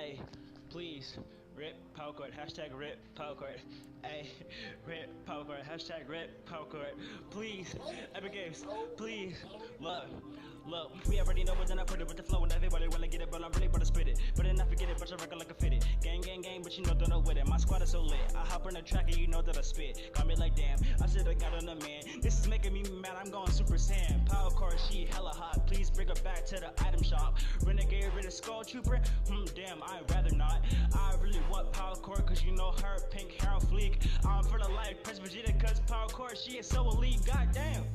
Hey, please, rip Power Chord, hashtag rip Power Chord. Hey, rip Power Chord, hashtag rip Power Chord. Please, Epic Games, please, look. Look, we already know where I put it with the flow and everybody wanna get it, but I'm really about to spit it. But then I forget it, but I record like a fitted. Gang, gang, gang, but you know that I'm with it. My squad is so lit. I hop on the track and you know that I spit. Got me like damn, I said I got on the man. This is making me mad, I'm going Super Saiyan. Power Chord, she hella hot. Please bring her back to the item shop. Renegade with a skull trooper? Damn, I'd rather not. I really want Power Chord, cause you know her, pink hair on fleek. I'm for the life, Prince Vegeta, cause Power Chord, she is so elite, goddamn.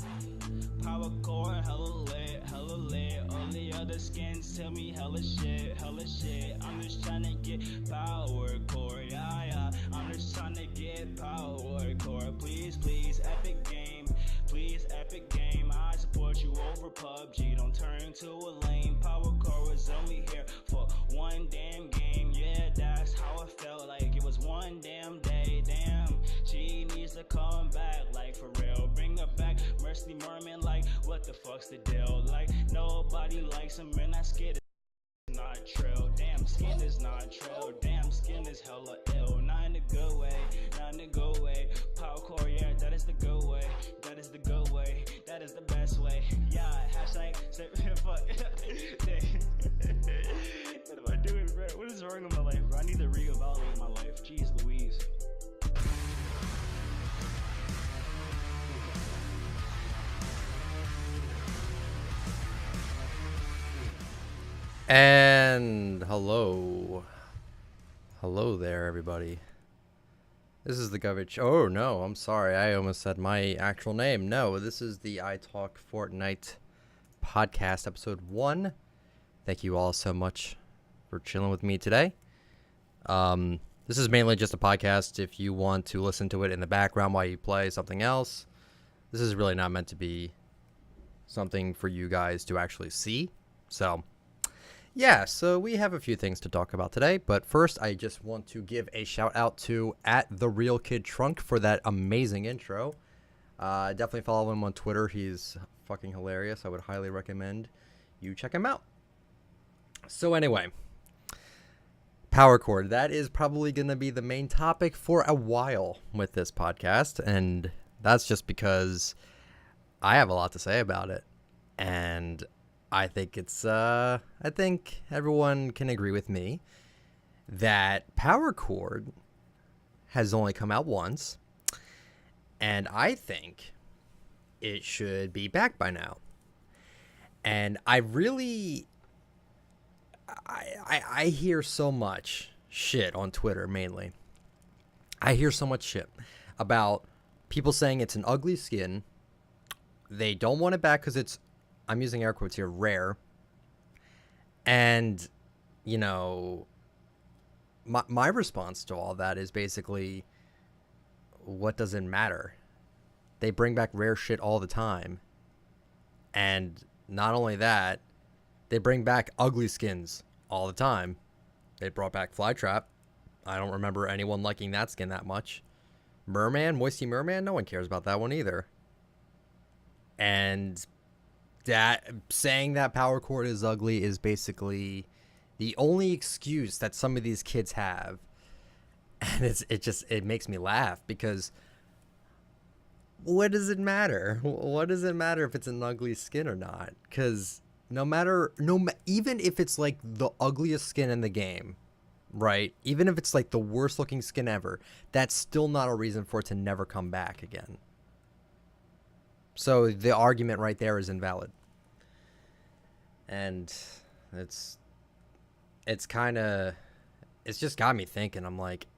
Power Chord, hella lit, hella lit. All the other skins tell me hella shit, hella shit. I'm just tryna get Power Chord, yeah, yeah. I'm just tryna get Power Chord. Please, please, Epic Game. Please, Epic Game. I support you over PUBG. Don't turn to a lame. Power Chord was only here for one damn game. Yeah, that's how I felt like it was one damn day. Damn, she needs to come back, like for real. Bring her back, Mercy Merman, like what the fuck's the deal? Like nobody likes him, and that skid is not true. Damn, skin is not true. Damn, skin is hella ill. Not in a good way, not in a good way. Power Chord, yeah, that is the good way. That is the good way. That is the best way. Yeah, hashtag say fuck. What am I doing, bro? What is wrong with my life, bro? I need to reevaluate my life. Jeez Louise. And hello there, everybody. This is the Govich. Oh no, I'm sorry, I almost said my actual name. No, this is the I Talk Fortnite podcast, episode 1. Thank you all so much for chilling with me today. This is mainly just a podcast if you want to listen to it in the background while you play something else. This is really not meant to be something for you guys to actually see. So we have a few things to talk about today, but first I just want to give a shout out to @TheRealKidTrunk for that amazing intro. Definitely follow him on Twitter. He's fucking hilarious. I would highly recommend you check him out. So anyway, Power Chord. That is probably going to be the main topic for a while with this podcast, and that's just because I have a lot to say about it, and I think I think everyone can agree with me that Power Chord has only come out once, and I think it should be back by now. And I hear so much shit on Twitter mainly. I hear so much shit about people saying it's an ugly skin. They don't want it back because it's, I'm using air quotes here, rare. And, you know, my response to all that is basically, what does it matter? They bring back rare shit all the time. And not only that, they bring back ugly skins all the time. They brought back Flytrap. I don't remember anyone liking that skin that much. Merman, Moisty Merman, no one cares about that one either. And that saying that Power Chord is ugly is basically the only excuse that some of these kids have. And it makes me laugh because what does it matter? What does it matter if it's an ugly skin or not? Because even if it's like the ugliest skin in the game, right? Even if it's like the worst looking skin ever, that's still not a reason for it to never come back again. So the argument right there is invalid. And it's just got me thinking. I'm like,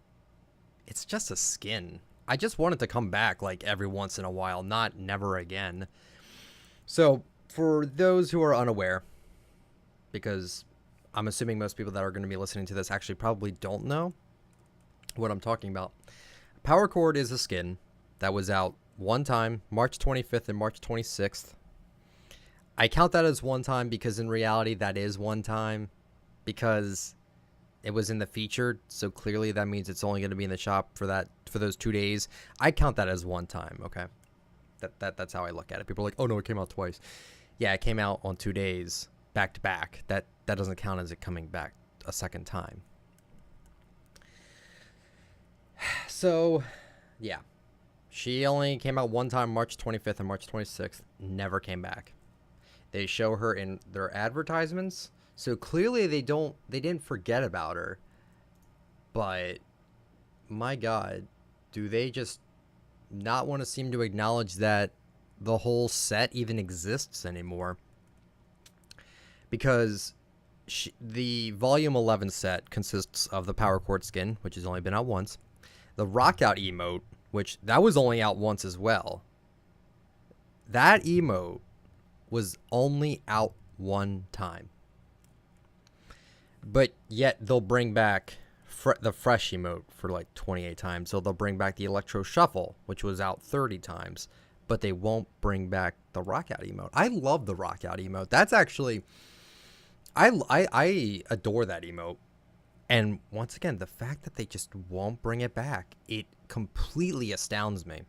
it's just a skin. I just want it to come back like every once in a while, not never again. So for those who are unaware, because I'm assuming most people that are going to be listening to this actually probably don't know what I'm talking about. Power Chord is a skin that was out one time, March 25th and March 26th. I count that as one time because in reality that is one time because it was in the featured, so clearly that means it's only going to be in the shop for those 2 days. I count that as one time, okay? That's how I look at it. People are like, "Oh no, it came out twice." Yeah, it came out on 2 days back to back. That doesn't count as it coming back a second time. So, yeah. She only came out one time, March 25th and March 26th. Never came back. They show her in their advertisements, so clearly they didn't forget about her. But my God, do they just not want to seem to acknowledge that the whole set even exists anymore? Because the Volume 11 set consists of the Power Chord skin, which has only been out once, the Rockout emote, which that was only out once as well. That emote was only out one time. But yet they'll bring back the fresh emote for like 28 times. So they'll bring back the Electro Shuffle, which was out 30 times. But they won't bring back the Rockout emote. I love the Rockout emote. That's actually... I adore that emote. And once again, the fact that they just won't bring it back, it completely astounds me.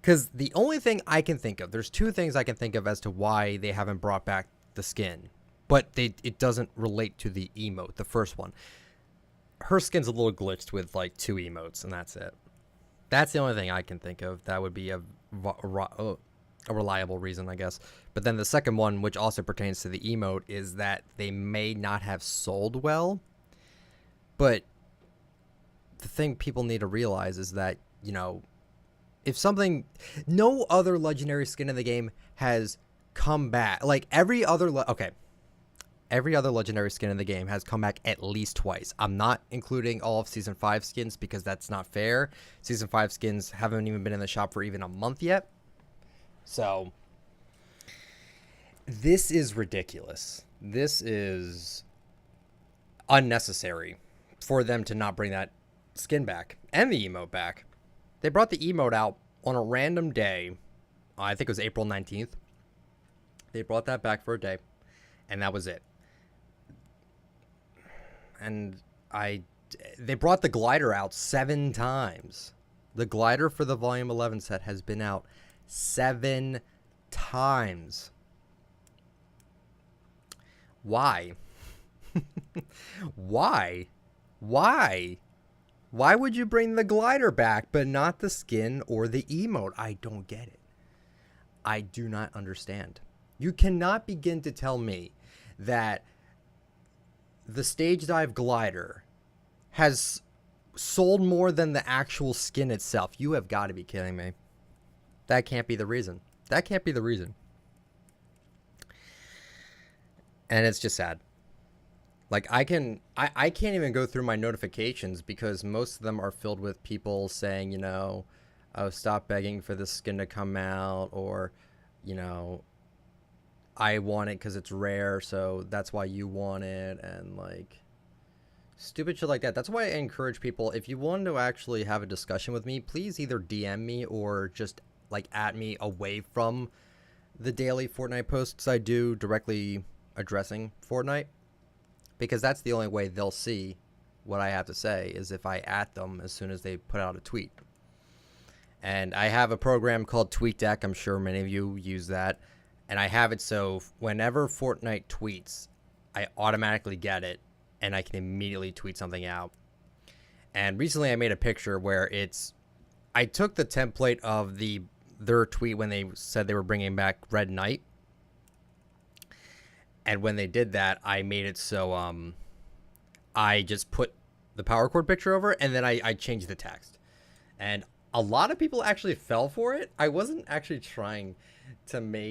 Because the only thing I can think of, there's two things I can think of as to why they haven't brought back the skin. But it doesn't relate to the emote, the first one. Her skin's a little glitched with like 2 emotes, and that's it. That's the only thing I can think of. That would be a reliable reason, I guess. But then the second one, which also pertains to the emote, is that they may not have sold well. But the thing people need to realize is that, you know, if something... No other legendary skin in the game has come back. Like, every other... Every other legendary skin in the game has come back at least twice. I'm not including all of Season 5 skins because that's not fair. Season 5 skins haven't even been in the shop for even a month yet. So, this is ridiculous. This is unnecessary for them to not bring that skin back and the emote back. They brought the emote out on a random day. I think it was April 19th. They brought that back for a day, and that was it. And they brought the glider out 7 times. The glider for the Volume 11 set has been out 7 times. Why? Why? Why would you bring the glider back but not the skin or the emote? I don't get it. I do not understand. You cannot begin to tell me that the stage dive glider has sold more than the actual skin itself. You have got to be kidding me. That can't be the reason. That can't be the reason. And it's just sad. Like, I can't even go through my notifications because most of them are filled with people saying, you know, oh, stop begging for this skin to come out, or, you know, I want it because it's rare, so that's why you want it, and, like, stupid shit like that. That's why I encourage people, if you want to actually have a discussion with me, please either DM me or just, like, at me away from the daily Fortnite posts I do directly addressing Fortnite. Because that's the only way they'll see what I have to say, is if I at them as soon as they put out a tweet. And I have a program called TweetDeck. I'm sure many of you use that. And I have it so whenever Fortnite tweets, I automatically get it, and I can immediately tweet something out. And recently I made a picture where I took the template of their tweet when they said they were bringing back Red Knight. And when they did that, I made it so I just put the Power Chord picture over, and then I changed the text. And a lot of people actually fell for it. I wasn't actually trying to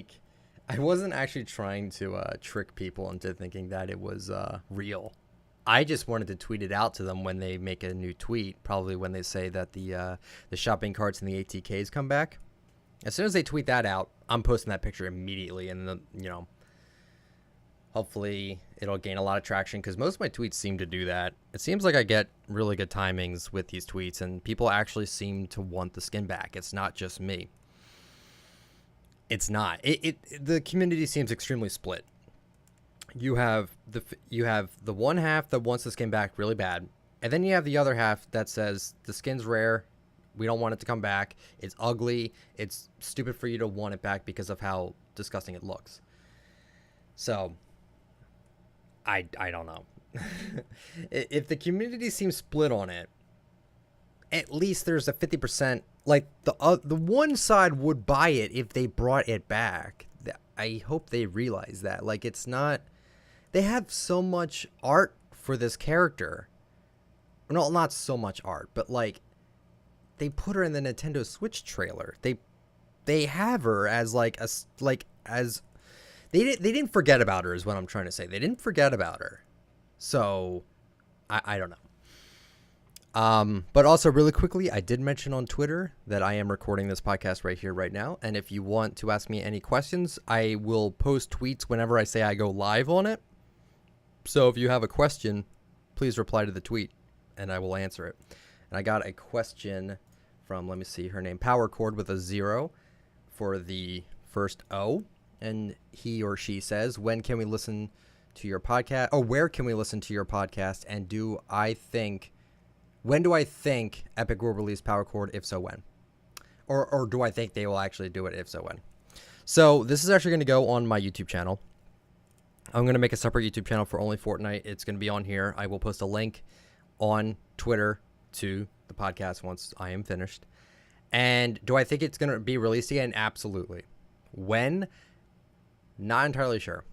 trick people into thinking that it was real. I just wanted to tweet it out to them when they make a new tweet, probably when they say that the shopping carts and the ATKs come back. As soon as they tweet that out, I'm posting that picture immediately, and hopefully it'll gain a lot of traction, because most of my tweets seem to do that. It seems like I get really good timings with these tweets, and people actually seem to want the skin back. It's not just me. It's not. The community seems extremely split. You have the one half that wants the skin back really bad, and then you have the other half that says the skin's rare. We don't want it to come back. It's ugly. It's stupid for you to want it back because of how disgusting it looks. So I don't know. If the community seems split on it, at least there's a 50%, like the one side would buy it if they brought it back. I hope they realize that. Like, it's not, they have so much art for this character. No, not so much art, but like, they put her in the Nintendo Switch trailer. They have her as like as they didn't forget about her is what I'm trying to say. They didn't forget about her. So I don't know. But also really quickly, I did mention on Twitter that I am recording this podcast right here, right now. And if you want to ask me any questions, I will post tweets whenever I say I go live on it. So if you have a question, please reply to the tweet and I will answer it. And I got a question from, let me see, her name, Power Chord with a 0 for the first O. And he or she says, when can we listen to your podcast? Or where can we listen to your podcast? And when do I think Epic will release Power Chord? If so, when? Or do I think they will actually do it? If so, when? So this is actually going to go on my YouTube channel. I'm going to make a separate YouTube channel for only Fortnite. It's going to be on here. I will post a link on Twitter to the podcast once I am finished. And do I think it's going to be released again? Absolutely. When? Not entirely sure.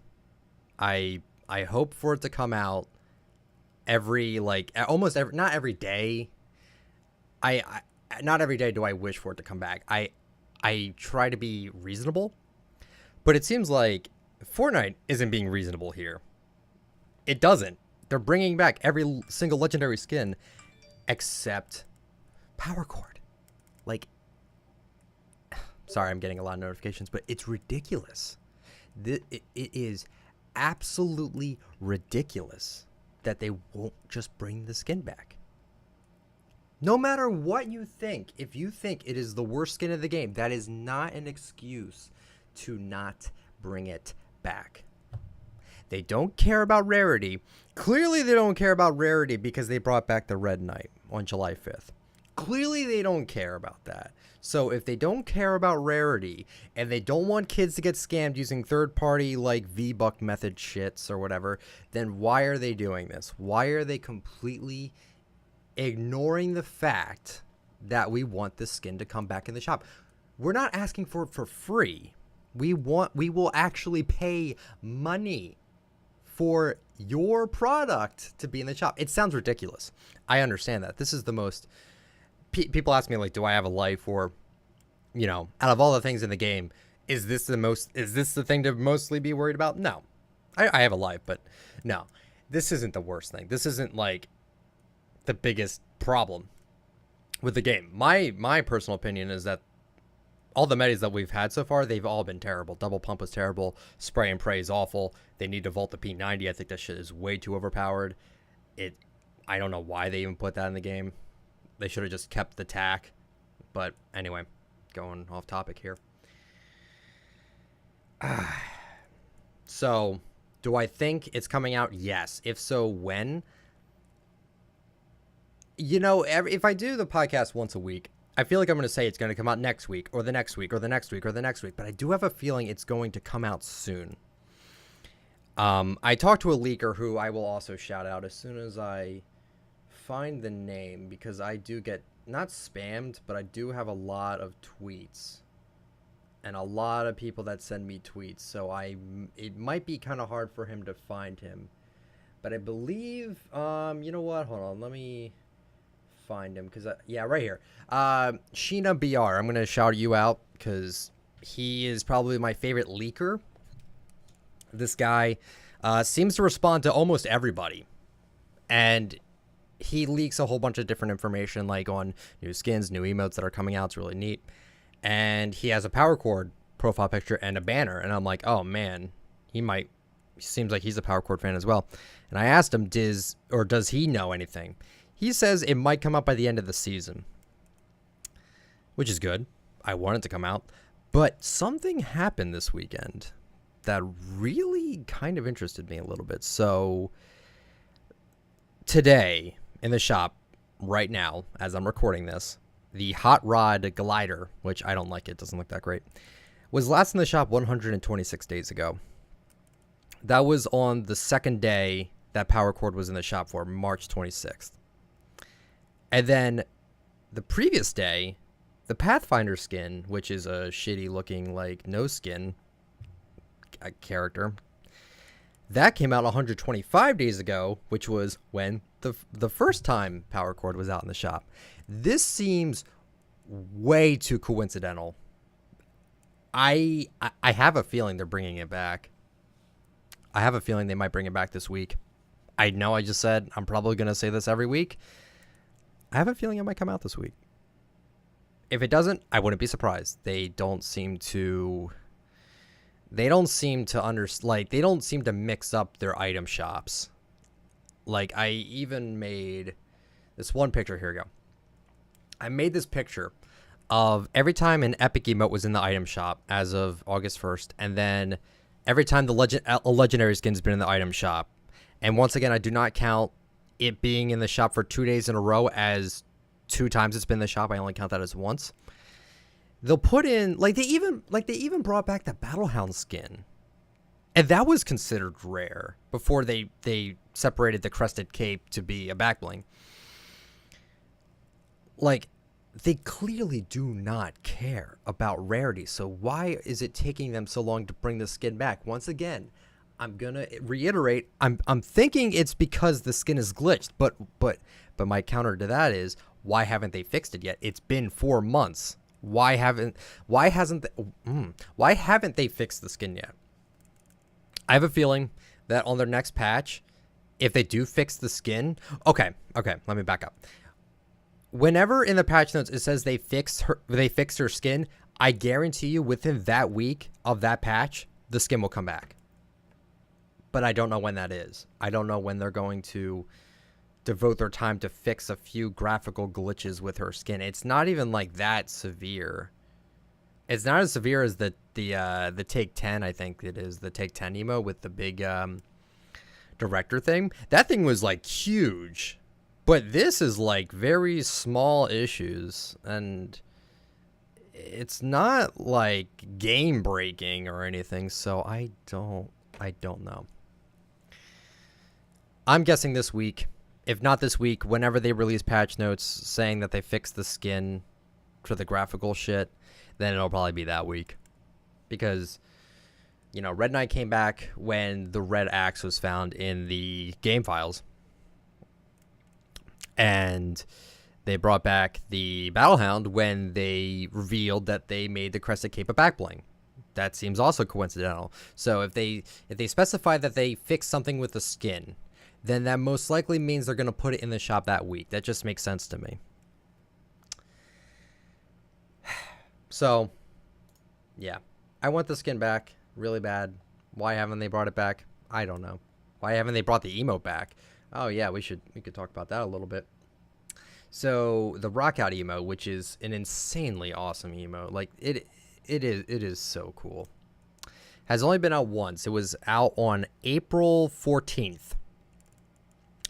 I hope for it to come out every, like, almost every, not every day. Not every day do I wish for it to come back. I try to be reasonable, but it seems like Fortnite isn't being reasonable here. It doesn't. They're bringing back every single legendary skin except Power Chord. Like, sorry, I'm getting a lot of notifications, but it's ridiculous. It is absolutely ridiculous that they won't just bring the skin back. No matter what you think, if you think it is the worst skin of the game, that is not an excuse to not bring it back. They don't care about rarity. Clearly they don't care about rarity because they brought back the Red Knight on July 5th. Clearly they don't care about that. So if they don't care about rarity and they don't want kids to get scammed using third-party like V-Buck method shits or whatever, then why are they doing this? Why are they completely ignoring the fact that we want this skin to come back in the shop? We're not asking for it for free. We will actually pay money for your product to be in the shop. It sounds ridiculous. I understand that. This is the most... people ask me, like, do I have a life? Or, you know, out of all the things in the game, is this the thing to mostly be worried about? No. I have a life, but no. This isn't the worst thing. This isn't, like, the biggest problem with the game. My personal opinion is that all the metas that we've had so far, they've all been terrible. Double pump was terrible. Spray and pray is awful. They need to vault the P90. I think that shit is way too overpowered. I don't know why they even put that in the game. They should have just kept the tack. But anyway, going off topic here. So, do I think it's coming out? Yes. If so, when? You know, if I do the podcast once a week, I feel like I'm going to say it's going to come out next week or the next week or the next week or the next week. But I do have a feeling it's going to come out soon. I talked to a leaker who I will also shout out as soon as I find the name, because I do get not spammed, but I do have a lot of tweets and a lot of people that send me tweets, so it might be kind of hard for him to find him. But I believe you know what, hold on, let me find him, because yeah, right here, Sheena BR. I'm gonna shout you out because he is probably my favorite leaker. This guy seems to respond to almost everybody, and he leaks a whole bunch of different information, like on new skins, new emotes that are coming out. It's really neat. And he has a Power Chord profile picture and a banner. And I'm like, oh man, seems like he's a Power Chord fan as well. And I asked him, does he know anything? He says it might come out by the end of the season, which is good. I want it to come out. But something happened this weekend that really kind of interested me a little bit. So today, in the shop right now, as I'm recording this, the Hot Rod Glider, which I don't like, it doesn't look that great, was last in the shop 126 days ago. That was on the second day that Power Chord was in the shop for, March 26th. And then the previous day, the Pathfinder skin, which is a shitty looking like no skin character, that came out 125 days ago, which was when the first time Power Chord was out in the shop. This seems way too coincidental. I have a feeling they're bringing it back. I have a feeling they might bring it back this week. I know I just said I'm probably going to say this every week. I have a feeling it might come out this week. If it doesn't, I wouldn't be surprised. They don't seem to they don't seem to mix up their item shops. Like, I even made this one picture. Here we go. I made this picture of every time an epic emote was in the item shop as of August 1st, and then every time a legendary skin's been in the item shop. And once again, I do not count it being in the shop for 2 days in a row as 2 times it's been in the shop. I only count that as once. They'll put in, they even brought back the Battlehound skin. And that was considered rare before they separated the crested cape to be a back bling. Like, they clearly do not care about rarity. So why is it taking them so long to bring the skin back? Once again, I'm gonna reiterate. I'm thinking it's because the skin is glitched. But my counter to that is, why haven't they fixed it yet? It's been 4 months. Why haven't they fixed the skin yet? I have a feeling that on their next patch, if they do fix the skin, okay, let me back up. Whenever in the patch notes it says they fixed her skin, I guarantee you within that week of that patch, the skin will come back. But I don't know when that is. I don't know when they're going to devote their time to fix a few graphical glitches with her skin. It's not even like that severe. It's not as severe as the Take 10, I think it is, the Take 10 emo with the big director thing. That thing was like huge. But this is like very small issues, and it's not like game breaking or anything, so I don't know. I'm guessing this week. If not this week, whenever they release patch notes saying that they fixed the skin for the graphical shit, then it'll probably be that week. Because, Red Knight came back when the red axe was found in the game files. And they brought back the Battlehound when they revealed that they made the Crested Cape a back bling. That seems also coincidental. So if they specify that they fixed something with the skin, then that most likely means they're going to put it in the shop that week. That just makes sense to me. So, yeah. I want the skin back really bad. Why haven't they brought it back? I don't know. Why haven't they brought the emote back? Oh yeah, we could talk about that a little bit. So the Rockout emo, which is an insanely awesome emo, like it is so cool, has only been out once. It was out on April 14th.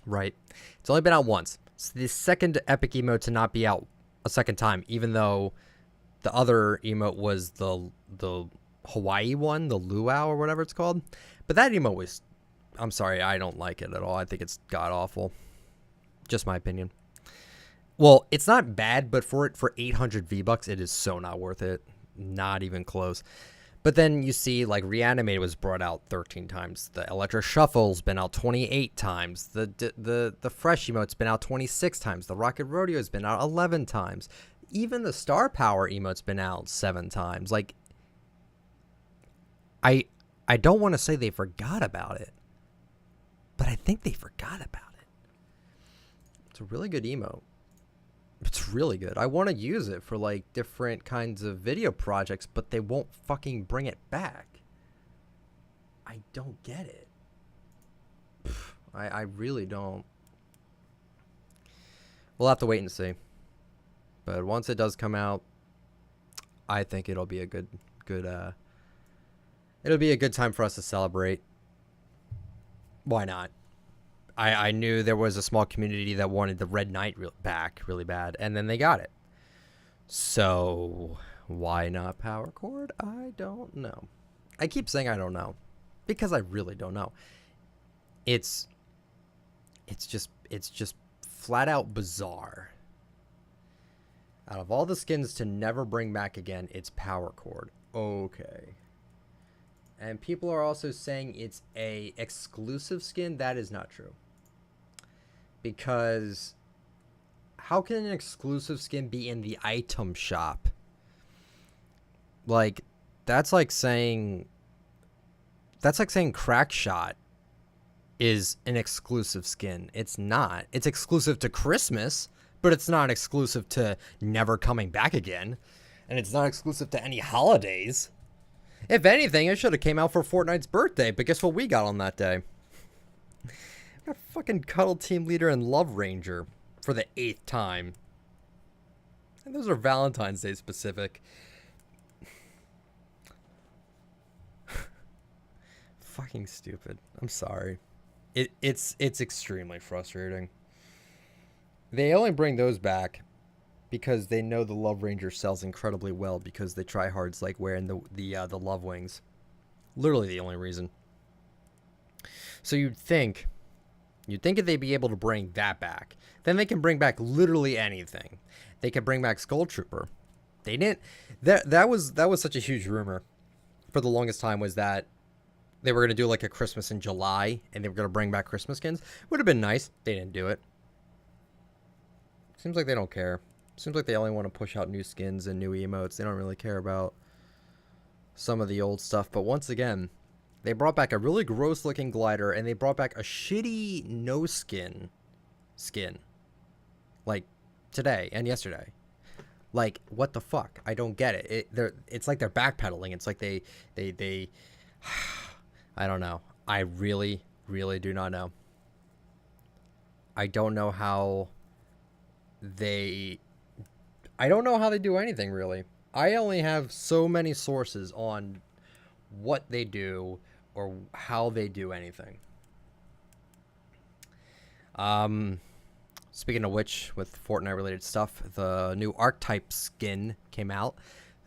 Right, it's only been out once. It's the second epic emote to not be out a second time, even though the other emote was the Hawaii one, the luau or whatever it's called. But that emote was, I'm sorry, I don't like it at all. I think it's god awful. Just my opinion. Well, it's not bad, but for 800 V-Bucks, it is so not worth it. Not even close. But then you see, like, Reanimated was brought out 13 times. The Electro Shuffle's been out 28 times. The Fresh emote's been out 26 times. The Rocket Rodeo's been out 11 times. Even the Star Power emote's been out 7 times. Like, I don't want to say they forgot about it, but I think they forgot about it. It's a really good emote. It's really good. I want to use it for, like, different kinds of video projects, but they won't fucking bring it back. I don't get it. I really don't. We'll have to wait and see. But once it does come out, I think it'll be a good it'll be a good time for us to celebrate. Why not? I knew there was a small community that wanted the Red Knight back really bad, and then they got it. So why not Power Chord? I don't know. I keep saying I don't know because I really don't know. It's just flat out bizarre Out of all the skins to never bring back again, it's Power Chord. Okay. And people are also saying it's a exclusive skin. That is not true. Because how can an exclusive skin be in the item shop? Like, that's like saying Crackshot is an exclusive skin. It's not. It's exclusive to Christmas, but it's not exclusive to never coming back again. And it's not exclusive to any holidays. If anything, it should have came out for Fortnite's birthday, but guess what we got on that day? We got fucking Cuddle Team Leader and Love Ranger for the 8th time. And those are Valentine's Day specific. Fucking stupid. I'm sorry. It's extremely frustrating. They only bring those back because they know the Love Ranger sells incredibly well because the tryhards like wearing the Love Wings. Literally the only reason. So you'd think if they'd be able to bring that back, then they can bring back literally anything. They could bring back Skull Trooper. They didn't. That was such a huge rumor for the longest time, was that they were going to do like a Christmas in July and they were going to bring back Christmas skins. Would have been nice. They didn't do it. Seems like they don't care. Seems like they only want to push out new skins and new emotes. They don't really care about some of the old stuff. But once again, they brought back a really gross looking glider and they brought back a shitty no skin. Like today and yesterday. Like, what the fuck? I don't get it. It's like they're backpedaling. It's like they I don't know. I really, really do not know. I don't know how they do anything, really. I only have so many sources on what they do or how they do anything. Speaking of which, with Fortnite related stuff, the new archetype skin came out.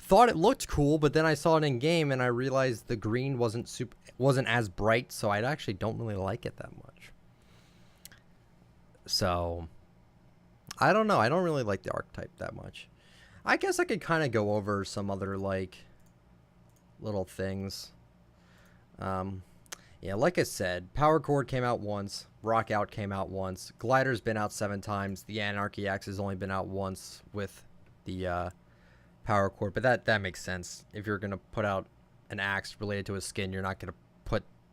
Thought it looked cool, but then I saw it in game and I realized the green wasn't as bright, so I actually don't really like it that much. So I don't know. I don't really like the archetype that much. I guess I could kind of go over some other like little things. Yeah, like I said, Power Chord came out once, Rock Out came out once, Glider's been out 7 times, the Anarchy Axe has only been out once with the Power Chord, but that makes sense. If you're gonna put out an axe related to a skin, you're not gonna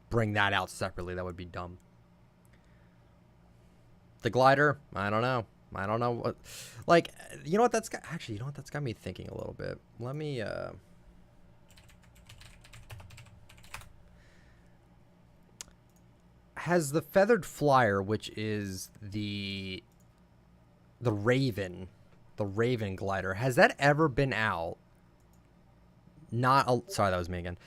bring that out separately. That would be dumb. The Glider, I don't know what, like, you know what that's got me thinking a little bit. Let me has the Feathered Flyer, which is the Raven glider, has that ever been out? Sorry, that was me again.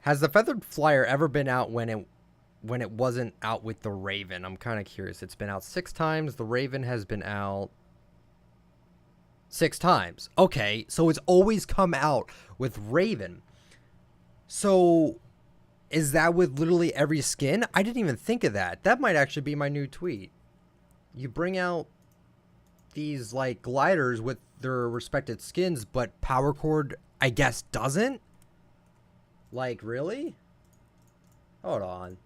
Has the Feathered Flyer ever been out when it wasn't out with the Raven? I'm kind of curious. It's been out 6 times. The Raven has been out 6 times. Okay, so it's always come out with Raven. So is that with literally every skin? I didn't even think of that. That might actually be my new tweet. You bring out these like gliders with their respected skins, but Power Chord, I guess, doesn't? Like, really? Hold on.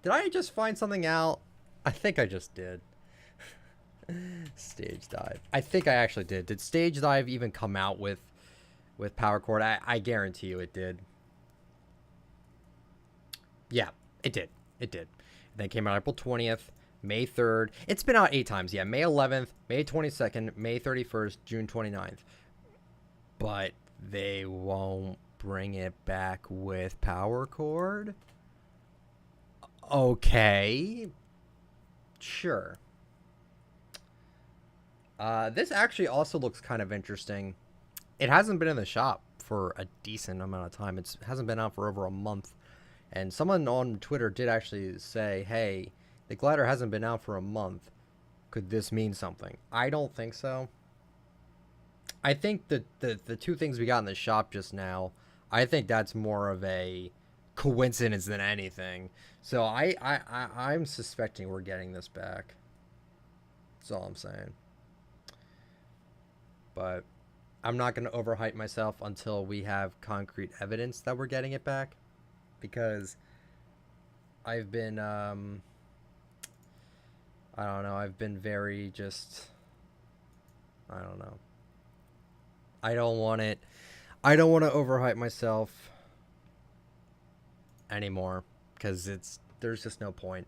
Did I just find something out? I think I just did. Stage Dive. I think I actually did. Did Stage Dive even come out with Power Chord? I guarantee you it did. Yeah, it did. It did. And then it came out April 20th, May 3rd. It's been out 8 times. Yeah, May 11th, May 22nd, May 31st, June 29th. But they won't bring it back with Power Chord? Okay. Sure. This actually also looks kind of interesting. It hasn't been in the shop for a decent amount of time. It hasn't been out for over a month. And someone on Twitter did actually say, hey, the glider hasn't been out for a month. Could this mean something? I don't think so. I think the 2 things we got in the shop just now, I think that's more of a coincidence than anything. So I'm suspecting we're getting this back. That's all I'm saying. But I'm not going to overhype myself until we have concrete evidence that we're getting it back, because I've been I don't know, I've been very just, I don't know. I don't want to overhype myself anymore, because there's just no point.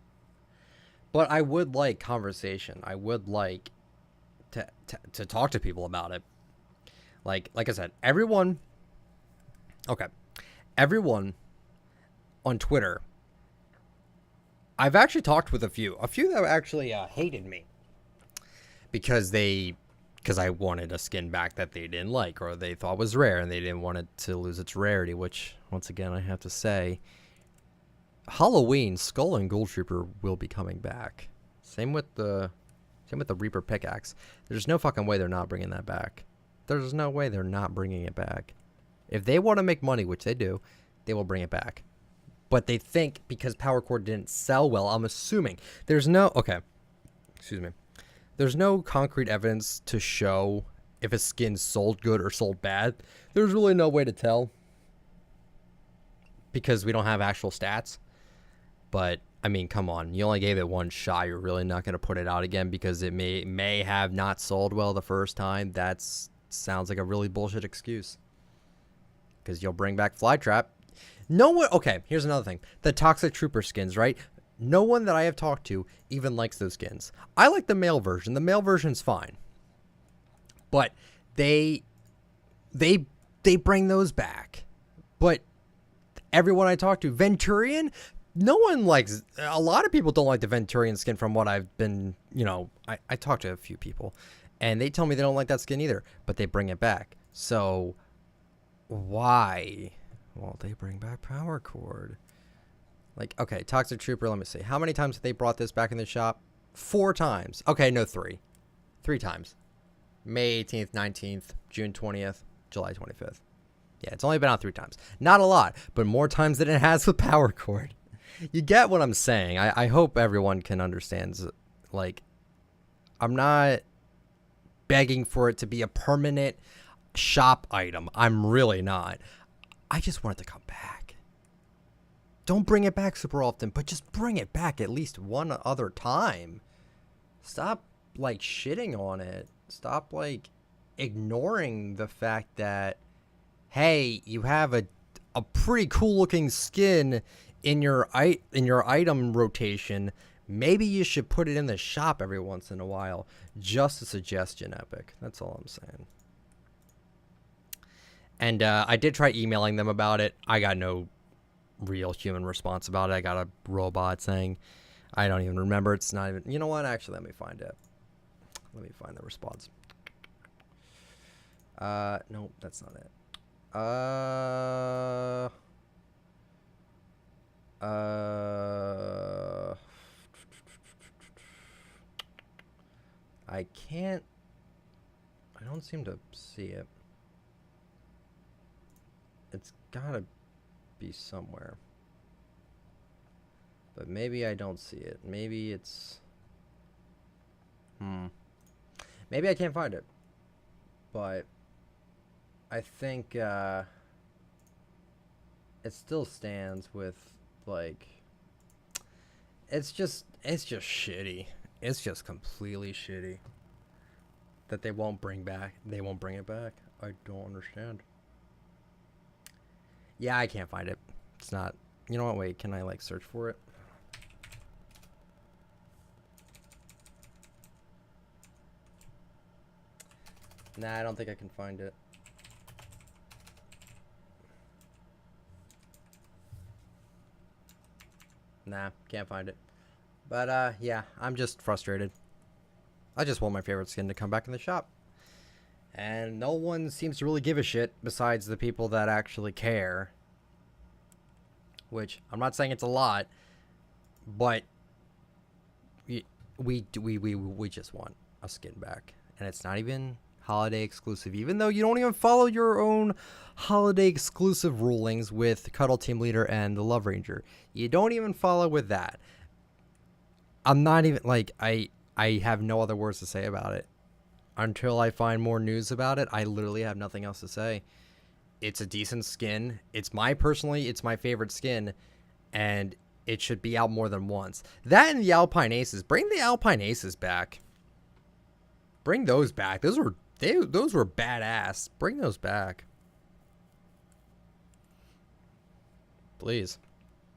But I would like conversation. I would like to talk to people about it. Like I said, everyone on Twitter, I've actually talked with a few that actually hated me because I wanted a skin back that they didn't like or they thought was rare, and they didn't want it to lose its rarity, which, once again, I have to say, Halloween Skull and Gold Trooper will be coming back. Same with the Reaper pickaxe. There's no fucking way they're not bringing that back. There's no way they're not bringing it back. If they want to make money, which they do, they will bring it back. But they think because Power Chord didn't sell well, I'm assuming. There's no concrete evidence to show if a skin sold good or sold bad. There's really no way to tell because we don't have actual stats. But I mean, come on, you only gave it one shot. You're really not going to put it out again because it may have not sold well the first time. That sounds like a really bullshit excuse. Because you'll bring back Flytrap. No one. Okay, here's another thing: the Toxic Trooper skins, right? No one that I have talked to even likes those skins. I like the male version. The male version's fine, but they bring those back. But everyone I talk to, Venturian, no one likes. A lot of people don't like the Venturian skin. From what I've been, I talked to a few people, and they tell me they don't like that skin either. But they bring it back. So why? Well, they bring back Power Chord. Like, okay, Toxic Trooper, let me see. How many times have they brought this back in the shop? 4 times. Okay, no, 3. 3 times. May 18th, 19th, June 20th, July 25th. Yeah, it's only been out 3 times. Not a lot, but more times than it has with Power Chord. You get what I'm saying. I hope everyone can understand. Like, I'm not begging for it to be a permanent shop item. I'm really not. I just want it to come back. Don't bring it back super often, but just bring it back at least one other time. Stop, like, shitting on it. Stop, like, ignoring the fact that, hey, you have a pretty cool-looking skin in your item rotation. Maybe you should put it in the shop every once in a while. Just a suggestion, Epic. That's all I'm saying. And I did try emailing them about it. I got no real human response about it. I got a robot saying, I don't even remember. It's not even, you know what? Actually, let me find it. Let me find the response. No, that's not it. I don't seem to see it. It's gotta be somewhere. But maybe I don't see it. Maybe it's... Maybe I can't find it. But I think it still stands with, like... It's just shitty. It's just completely shitty. That they won't bring back. They won't bring it back. I don't understand. Yeah, I can't find it. It's not... You know what? Wait, can I, like, search for it? Nah, I don't think I can find it. Nah, can't find it. But, yeah, I'm just frustrated. I just want my favorite skin to come back in the shop. And no one seems to really give a shit besides the people that actually care. Which, I'm not saying it's a lot, but we just want a skin back. And it's not even holiday exclusive, even though you don't even follow your own holiday exclusive rulings with Cuddle Team Leader and the Love Ranger. You don't even follow with that. I'm not even, like, I have no other words to say about it. until I find more news about it, I literally have nothing else to say. It's a decent skin. It's my favorite skin, and it should be out more than once. That and the Alpine Aces. Bring the Alpine Aces back. Bring those back. Those were badass. Bring those back. Please.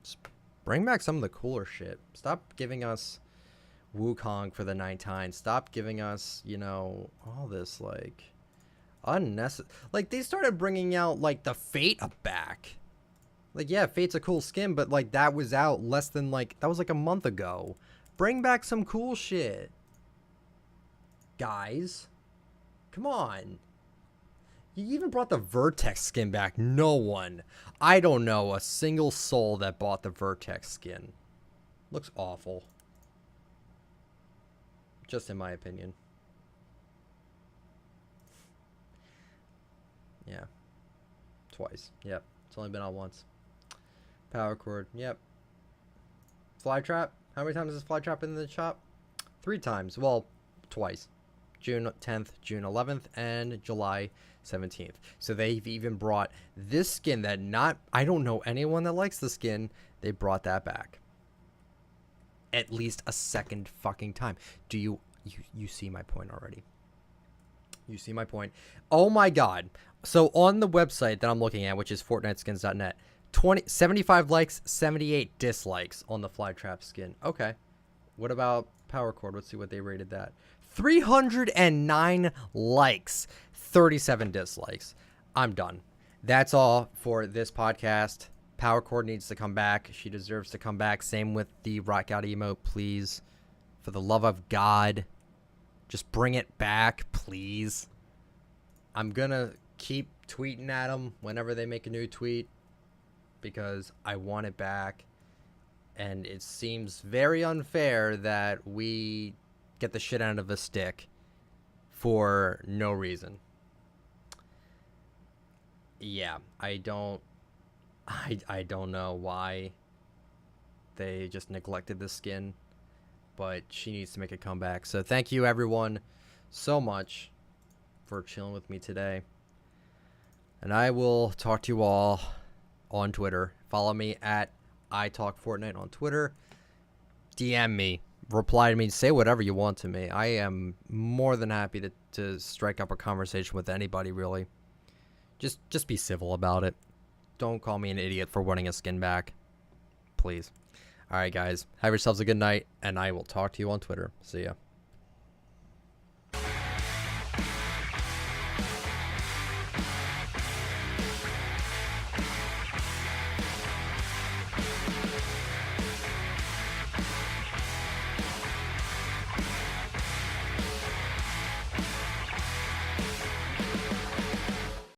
Just bring back some of the cooler shit. Stop giving us Wukong for the Ninetine. Stop giving us, you know, all this, like, unnecessary. Like, they started bringing out, like, the Fate back. Like, yeah, Fate's a cool skin, but, like, that was out less than, like, that was, like, a month ago. Bring back some cool shit. Guys. Come on. You even brought the Vertex skin back. No one. I don't know a single soul that bought the Vertex skin. Looks awful. Just in my opinion. Yeah. Twice. Yep. It's only been on once. Power Chord. Yep. Flytrap. How many times has Flytrap been in the shop? 3 times. Well, twice. June 10th, June 11th, and July 17th. So they've even brought this skin that I don't know anyone that likes the skin. They brought that back. At least a second fucking time. Do you see my point already? You see my point? Oh my god. So on the website that I'm looking at, which is FortniteSkins.net, 75 likes, 78 dislikes on the Flytrap skin. Okay. What about Power Chord? Let's see what they rated that. 309 likes, 37 dislikes. I'm done. That's all for this podcast. Power Chord needs to come back. She deserves to come back. Same with the Rock Out emote, please. For the love of God, just bring it back, please. I'm gonna keep tweeting at them whenever they make a new tweet because I want it back. And it seems very unfair that we get the shit out of a stick for no reason. Yeah, I don't know why they just neglected this skin, but she needs to make a comeback. So thank you everyone so much for chilling with me today. And I will talk to you all on Twitter. Follow me at iTalkFortnite on Twitter. DM me. Reply to me. Say whatever you want to me. I am more than happy to strike up a conversation with anybody, really. Just be civil about it. Don't call me an idiot for wanting a skin back. Please. Alright, guys. Have yourselves a good night, and I will talk to you on Twitter. See ya.